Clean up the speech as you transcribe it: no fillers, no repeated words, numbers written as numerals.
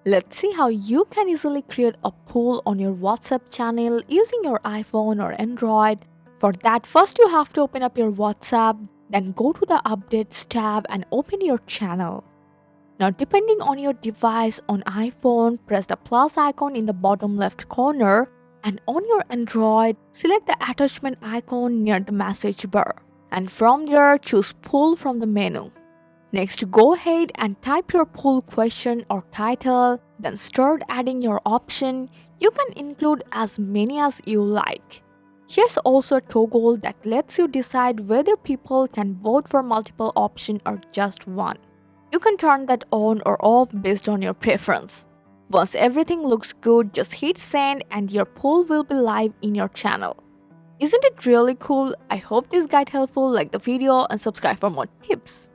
Let's see how you can easily create a poll on your WhatsApp channel using your iPhone or Android. For that, first you have to open up your WhatsApp, then go to the Updates tab and open your channel. Now, depending on your device, on iPhone, press the plus icon in the bottom left corner, and on your Android, select the attachment icon near the message bar. And from there, choose Poll from the menu. Next, go ahead and type your poll question or title, then start adding your option. You can include as many as you like. Here's also a toggle that lets you decide whether people can vote for multiple options or just one. You can turn that on or off based on your preference. Once everything looks good, just hit send and your poll will be live in your channel. Isn't it really cool? I hope this guide helpful. Like the video and subscribe for more tips.